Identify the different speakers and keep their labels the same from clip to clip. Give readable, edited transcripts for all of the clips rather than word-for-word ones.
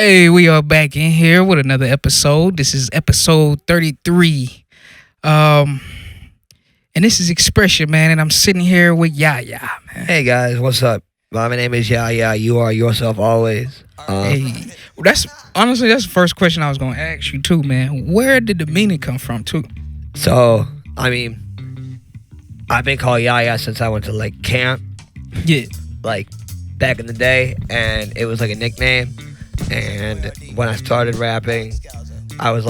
Speaker 1: Hey, we are back in here with another episode. This is episode 33. Um, and this is Xpression, man, and I'm sitting here with YaYa, man.
Speaker 2: Hey guys, what's up? My name is YaYa. You are yourself always.
Speaker 1: Hey, that's the first question I was gonna ask you too, man. Where did the meaning come from, too?
Speaker 2: So, I've been called YaYa since I went to camp,
Speaker 1: Yeah.
Speaker 2: back in the day, and it was a nickname. And when I started rapping, I was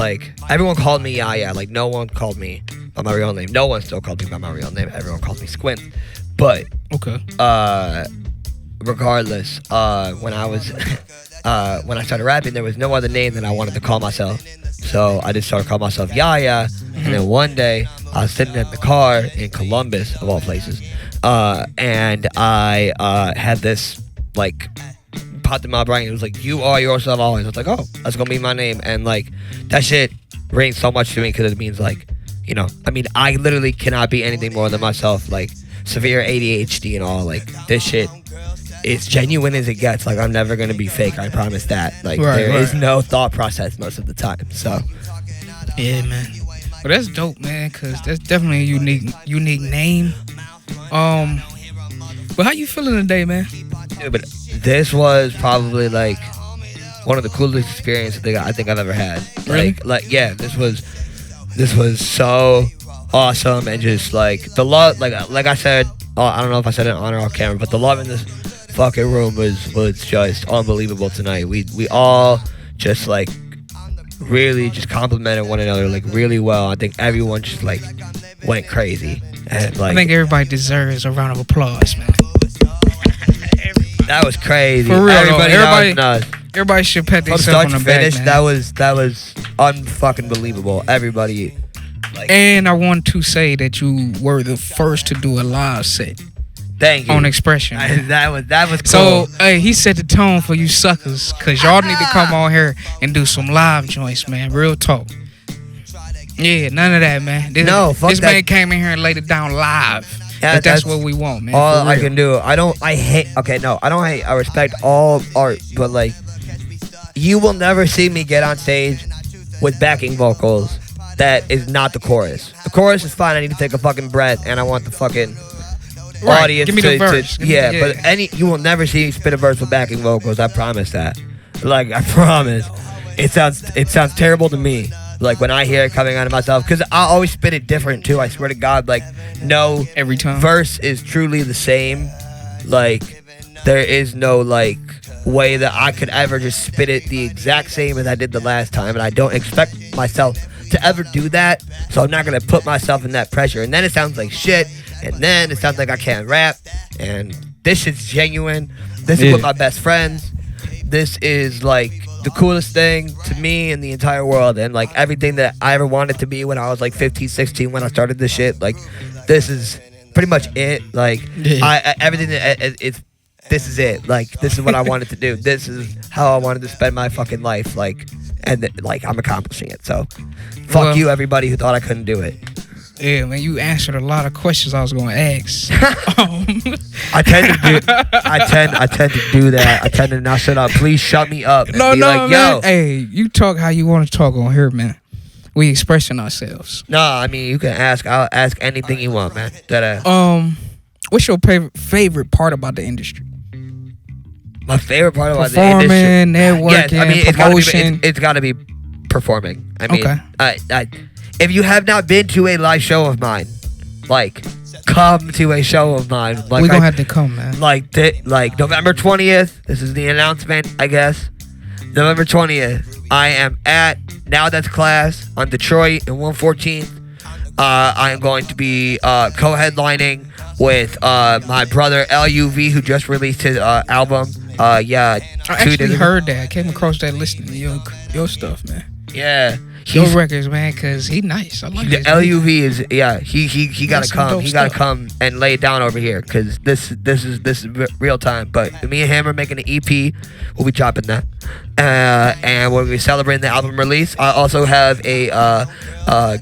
Speaker 2: everyone called me YaYa. No one called me by my real name. No one still called me by my real name. Everyone calls me Squint. But
Speaker 1: Okay.
Speaker 2: regardless, when I started rapping, there was no other name that I wanted to call myself. So I just started calling myself YaYa. And then one day, I was sitting in the car in Columbus, of all places, and I had this popped in my brain. It was you are yourself always. I was oh, that's gonna be my name. And that shit rings so much to me because it means I literally cannot be anything more than myself. Severe ADHD and all. This shit is genuine as it gets. I'm never gonna be fake. I promise that. There is no thought process most of the time. So
Speaker 1: Yeah, man. Well, that's dope, man, because that's definitely a unique name. But how you feeling today, man?
Speaker 2: Dude, but this was probably one of the coolest experiences I think I've ever had.
Speaker 1: Really?
Speaker 2: Yeah, this was so awesome. And just the love, like I said, I don't know if I said it on or off camera, but the love in this fucking room was just unbelievable tonight. We all just really just complimented one another really well. I think everyone just went crazy. And
Speaker 1: I think everybody deserves a round of applause, man.
Speaker 2: That was crazy.
Speaker 1: For real,
Speaker 2: Everybody
Speaker 1: should pat
Speaker 2: from
Speaker 1: themselves
Speaker 2: start
Speaker 1: on
Speaker 2: to
Speaker 1: the back,
Speaker 2: finish,
Speaker 1: man.
Speaker 2: that was unfucking believable. Everybody,
Speaker 1: And I want to say that you were the first to do a live set
Speaker 2: thank you
Speaker 1: on Xpression.
Speaker 2: that was
Speaker 1: So,
Speaker 2: cool.
Speaker 1: hey, he set the tone for you suckers, because y'all need to come on here and do some live joints, man. Real talk. Yeah, none of that, man. This man came in here and laid it down live.
Speaker 2: Yeah,
Speaker 1: that's what we want, man.
Speaker 2: All I can do. I don't hate. I respect all art, but you will never see me get on stage with backing vocals that is not the chorus. The chorus is fine. I need to take a fucking breath, and I want the fucking audience
Speaker 1: Give me the verse.
Speaker 2: But you will never see me spit a verse with backing vocals. I promise that. I promise. It sounds terrible to me. When I hear it coming out of myself, because I always spit it different too. I swear to God, no
Speaker 1: every time
Speaker 2: verse is truly the same. There is no way that I could ever just spit it the exact same as I did the last time, and I don't expect myself to ever do that. So I'm not gonna put myself in that pressure. And then it sounds like shit, and then it sounds like I can't rap. And this shit's genuine. This is with my best friends. This is the coolest thing to me in the entire world, and everything that I ever wanted to be when I was 15, 16 when I started this shit. This is pretty much it. Everything that this is it. This is what I wanted to do. This is how I wanted to spend my fucking life. And I'm accomplishing it. So fuck you, everybody who thought I couldn't do it.
Speaker 1: Yeah, man, you answered a lot of questions I was gonna ask.
Speaker 2: I tend to do that. I tend to not shut up. Please shut me up. And be
Speaker 1: man.
Speaker 2: Yo.
Speaker 1: Hey, you talk how you want to talk on here, man. We expressing ourselves.
Speaker 2: No, you can ask. I'll ask anything you want, man.
Speaker 1: What's your favorite part about the industry?
Speaker 2: My favorite part about
Speaker 1: Performing,
Speaker 2: the industry,
Speaker 1: networking, promotion.
Speaker 2: It's got to be performing.
Speaker 1: Okay.
Speaker 2: If you have not been to a live show of mine, come to a show of mine.
Speaker 1: We're gonna have to come, man.
Speaker 2: November 20th. This is the announcement, I guess. November 20th. I am at Now That's Class on Detroit and 114th. I am going to be co-headlining with my brother LUV, who just released his album. I
Speaker 1: actually heard that. I came across that listening to your stuff, man.
Speaker 2: Yeah.
Speaker 1: Your records, man, because he nice. I like
Speaker 2: the
Speaker 1: this.
Speaker 2: LUV is he gotta come. He gotta come and lay it down over here, because this is real time. But me and him are making an EP. We'll be dropping that, and we'll be celebrating the album release. I also have a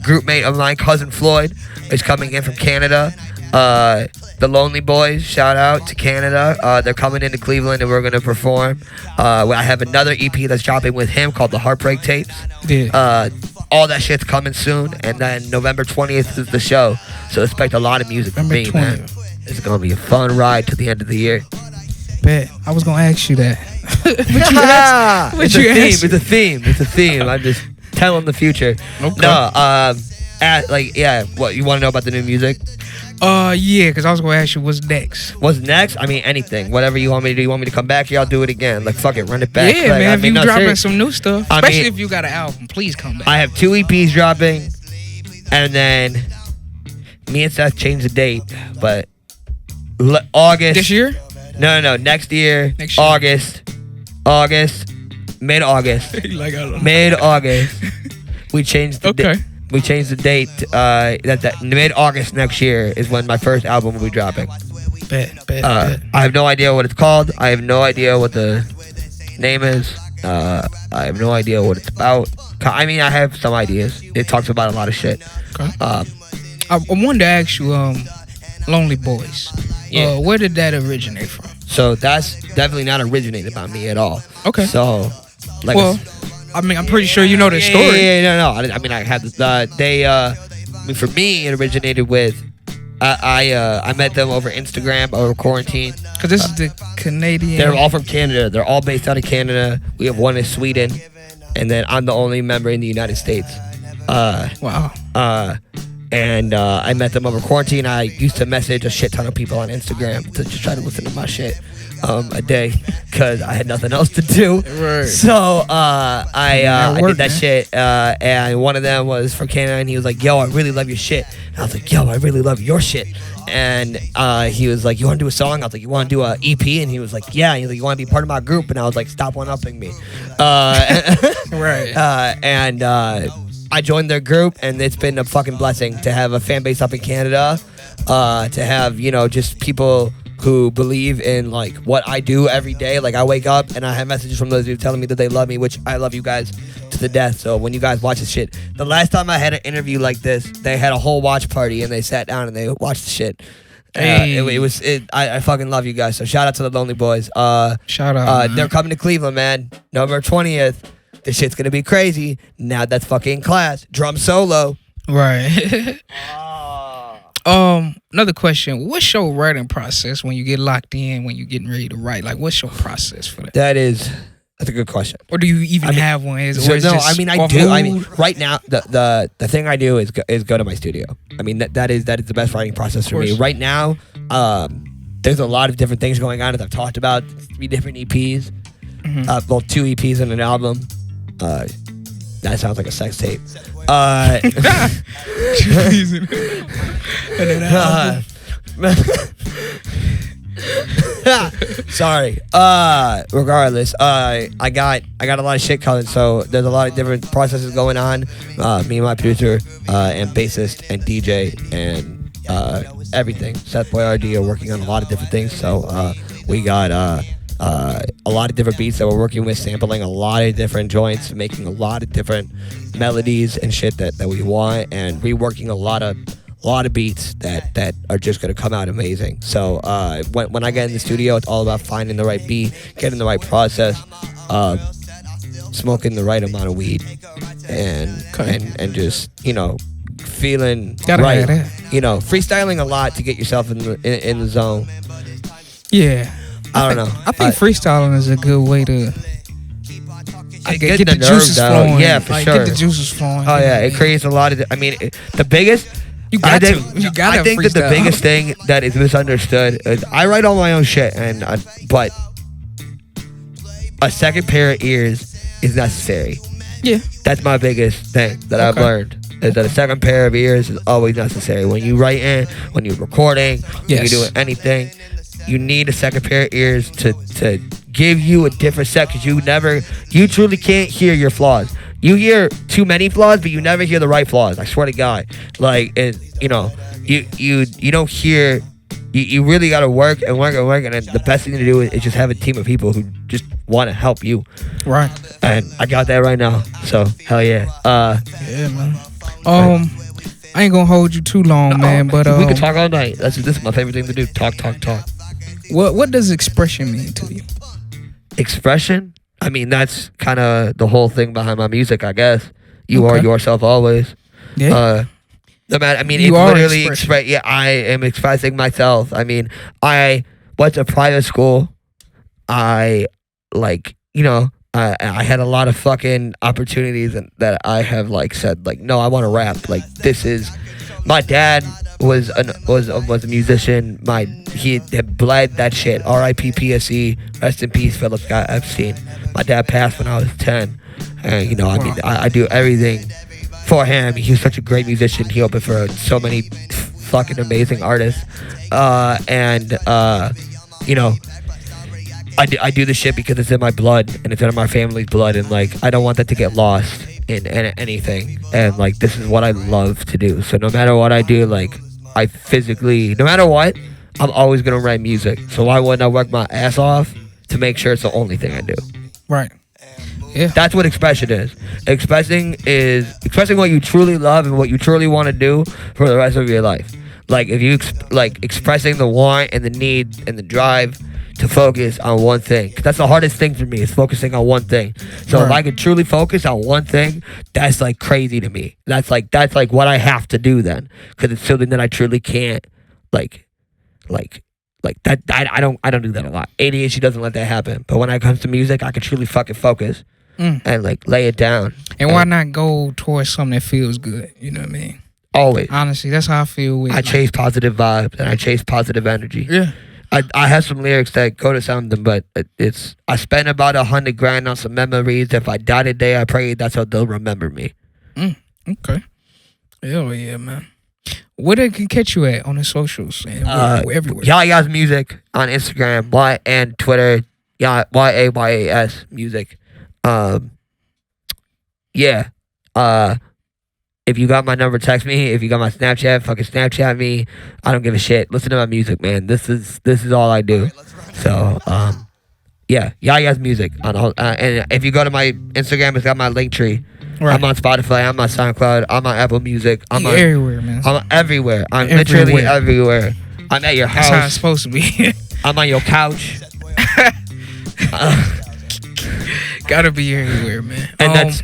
Speaker 2: group mate of mine, cousin Floyd, is coming in from Canada. The Lonely Boys, shout out to Canada. They're coming into Cleveland and we're gonna perform. I have another EP that's dropping with him called the Heartbreak Tapes.
Speaker 1: Yeah.
Speaker 2: All that shit's coming soon, and then November 20th is the show. So expect a lot of music from me, man. It's gonna be a fun ride to the end of the year.
Speaker 1: Bet. I was gonna ask you that.
Speaker 2: It's a theme. I'm just telling the future.
Speaker 1: Okay.
Speaker 2: No, what you want to know about the new music?
Speaker 1: Yeah, because I was gonna ask you what's next.
Speaker 2: What's next? I mean, anything. Whatever you want me to do. You want me to come back here? I'll do it again. Like, fuck it, run it back.
Speaker 1: Yeah,
Speaker 2: like,
Speaker 1: man. If you dropping some new stuff, especially if you got an album, please come back.
Speaker 2: I have 2 EPs dropping, and then me and Seth changed the date, but August
Speaker 1: this year.
Speaker 2: No. Next year. August, mid-August. Mid-August. We changed the date. We changed the date. That mid-August next year is when my first album will be dropping.
Speaker 1: Bet.
Speaker 2: I have no idea what it's called. I have no idea what the name is. I have no idea what it's about. I mean, I have some ideas. It talks about a lot of shit.
Speaker 1: Okay. I wanted to ask you, Lonely Boys.
Speaker 2: Yeah.
Speaker 1: Where did that originate from?
Speaker 2: So that's definitely not originated by me at all.
Speaker 1: Okay.
Speaker 2: So, like,
Speaker 1: I mean, I'm pretty sure you know the story.
Speaker 2: Yeah, no. I mean, I had for me, it originated with I met them over Instagram over quarantine.
Speaker 1: Because this is the Canadian.
Speaker 2: They're all from Canada. They're all based out of Canada. We have one in Sweden, and then I'm the only member in the United States.
Speaker 1: Wow.
Speaker 2: And I met them over quarantine. I used to message a shit ton of people on Instagram to just try to listen to my shit a day because I had nothing else to do.
Speaker 1: Right.
Speaker 2: So I did that shit. And one of them was from Canada, and he was like, "Yo, I really love your shit." And I was like, "Yo, I really love your shit." And he was like, "You want to do a song?" I was like, "You want to do a EP?" And he was like, "Yeah." And he was like, "You want to be part of my group?" And I was like, "Stop one-upping me."
Speaker 1: Right.
Speaker 2: And I joined their group, and it's been a fucking blessing to have a fan base up in Canada, to have, just people who believe in, like, what I do every day. Like, I wake up, and I have messages from those dudes telling me that they love me, which I love you guys to the death. So when you guys watch this shit, the last time I had an interview like this, they had a whole watch party, and they sat down, and they watched the shit. I fucking love you guys. So shout out to the Lonely Boys.
Speaker 1: Shout out.
Speaker 2: They're coming to Cleveland, man. November 20th. This shit's gonna be crazy. Now that's fucking class. Drum solo.
Speaker 1: Right. Another question. What's your writing process when you get locked in, when you're getting ready to write? Like, what's your process for that?
Speaker 2: That's a good question.
Speaker 1: Or do you even have one?
Speaker 2: I do. I mean, right now, the thing I do is go to my studio. I mean, that is the best writing process for me. Right now, there's a lot of different things going on, as I've talked about. 3 different EPs. Mm-hmm. 2 EPs and an album. That sounds like a sex tape. Sorry. Regardless, I got a lot of shit coming, so there's a lot of different processes going on. Me and my producer, and bassist and DJ and everything. Seth Boyardee are working on a lot of different things. So we got a lot of different beats that we're working with, sampling a lot of different joints, making a lot of different melodies and shit that we want, and reworking a lot of beats that are just gonna come out amazing. So when I get in the studio, it's all about finding the right beat, getting the right process, smoking the right amount of weed, and just feeling right. Freestyling a lot to get yourself in the zone.
Speaker 1: Yeah.
Speaker 2: I don't know.
Speaker 1: I think freestyling is a good way to
Speaker 2: get the juices flowing. Yeah, for sure.
Speaker 1: Get the juices flowing.
Speaker 2: Oh yeah, it creates a lot of. I think that the biggest thing that is misunderstood is I write all my own shit, but a second pair of ears is necessary.
Speaker 1: Yeah,
Speaker 2: that's my biggest thing that I've learned. Is that a second pair of ears is always necessary when you write in, when you're recording, when you're doing anything. You need a second pair of ears to give you a different set, because you truly can't hear your flaws. You hear too many flaws, but you never hear the right flaws. I swear to God. Like, you don't hear. You really got to work, and the best thing to do is just have a team of people who just want to help you.
Speaker 1: Right. And
Speaker 2: I got that right now. So hell yeah.
Speaker 1: Yeah, man. I ain't gonna hold you too long, man. But
Speaker 2: we can talk all night. This is my favorite thing to do. Talk.
Speaker 1: What does expression mean to you?
Speaker 2: Expression? I mean, that's kind of the whole thing behind my music, I guess. You are yourself always.
Speaker 1: Yeah.
Speaker 2: No matter. I mean,
Speaker 1: You
Speaker 2: it's
Speaker 1: are
Speaker 2: literally
Speaker 1: expressing.
Speaker 2: Yeah, I am expressing myself. I mean, I went to private school. I I had a lot of fucking opportunities that I have said no, I want to rap. This is my dad was a musician. He had bled that shit. R.I.P. PSE. Rest in peace, Philip Scott Epstein. My dad passed when I was 10. And I mean, I do everything for him. He was such a great musician. He opened for so many fucking amazing artists. I do this shit because it's in my blood and it's in my family's blood, and I don't want that to get lost in anything. And this is what I love to do. So no matter what I do, I physically, no matter what, I'm always gonna write music. So why wouldn't I work my ass off to make sure it's the only thing I do?
Speaker 1: Right. Yeah.
Speaker 2: That's what expression is. Expressing what you truly love and what you truly want to do for the rest of your life. If you expressing the want and the need and the drive to focus on one thing. That's the hardest thing for me, is focusing on one thing. So if I could truly focus on one thing, that's crazy to me. That's what I have to do then, because it's something that I truly can't that. I don't do that a lot. ADHD doesn't let that happen. But when it comes to music, I can truly fucking focus and lay it down.
Speaker 1: And why not go towards something that feels good? You know what I mean?
Speaker 2: Always.
Speaker 1: Honestly, that's how I feel.
Speaker 2: I chase positive vibes and I chase positive energy.
Speaker 1: Yeah.
Speaker 2: I have some lyrics that go to something, but I spent about $100,000 on some memories. If I die today, I pray that's how they'll remember me.
Speaker 1: Okay. Hell yeah, man. Where they can catch you at on the socials and everywhere?
Speaker 2: YaYa's music on Instagram, and Twitter. YaYas music. Yeah. If you got my number, text me. If you got my Snapchat, fucking Snapchat me. I don't give a shit. Listen to my music, man. This is all I do. So, yeah, YaYa's music on all. And if you go to my Instagram, it's got my link tree. Right. I'm on Spotify. I'm on SoundCloud. I'm on Apple Music. I'm
Speaker 1: everywhere, man.
Speaker 2: I'm everywhere. I'm literally everywhere. I'm at your house.
Speaker 1: That's how it's supposed to be.
Speaker 2: I'm on your couch.
Speaker 1: Gotta be everywhere, man.
Speaker 2: And that's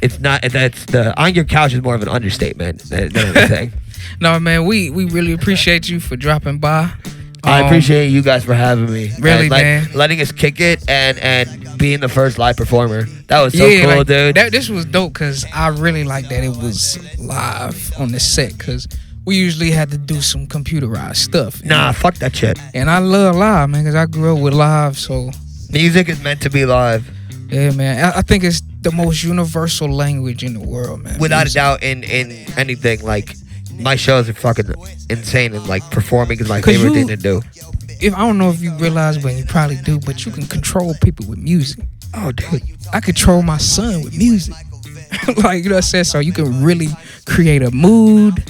Speaker 2: on your couch is more of an understatement than anything.
Speaker 1: No, man, we really appreciate you for dropping by.
Speaker 2: I appreciate you guys for having me.
Speaker 1: Really, man.
Speaker 2: Letting us kick it and being the first live performer. That was so cool, dude.
Speaker 1: This was dope because I really like that it was live on the set, because we usually had to do some computerized stuff.
Speaker 2: Nah, fuck that shit.
Speaker 1: And I love live, man, because I grew up with live, so.
Speaker 2: Music is meant to be live.
Speaker 1: Yeah, man. I think it's the most universal language in the world, man.
Speaker 2: Without a doubt, in anything, my shows are fucking insane, and performing is my favorite thing to do.
Speaker 1: I don't know if you realize, but you probably do, but you can control people with music.
Speaker 2: Oh, dude.
Speaker 1: I control my son with music. You know what I'm saying? So you can really create a mood,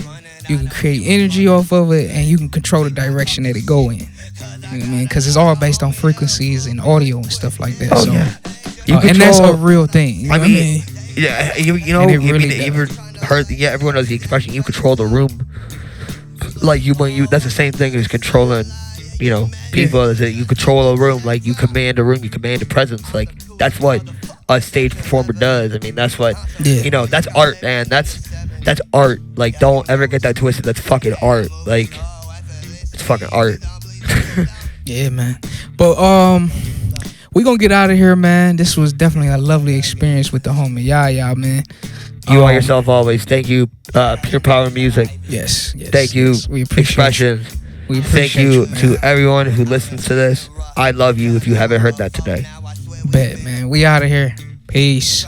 Speaker 1: you can create energy off of it, and you can control the direction that it go in. You know what I mean? Because it's all based on frequencies and audio and stuff like that.
Speaker 2: Oh,
Speaker 1: so,
Speaker 2: yeah.
Speaker 1: And that's a real thing. You know what I mean?
Speaker 2: Yeah, you ever heard? Yeah, everyone knows the expression. You control the room. That's the same thing as controlling. People. Is that you control a room? You command a room. You command a presence. That's what a stage performer does. I mean, that's what. Yeah. That's art, man. That's art. Don't ever get that twisted. That's fucking art. It's fucking art.
Speaker 1: Yeah, man. But we gonna get out of here, man. This was definitely a lovely experience with the homie YaYa, man.
Speaker 2: You are yourself always. Thank you, Pure Power Music.
Speaker 1: Yes.
Speaker 2: Thank you,
Speaker 1: We appreciate
Speaker 2: Xpression.
Speaker 1: We appreciate
Speaker 2: Thank you
Speaker 1: man.
Speaker 2: to everyone who listens to this. I love you if you haven't heard that today.
Speaker 1: Bet, man. We out of here. Peace.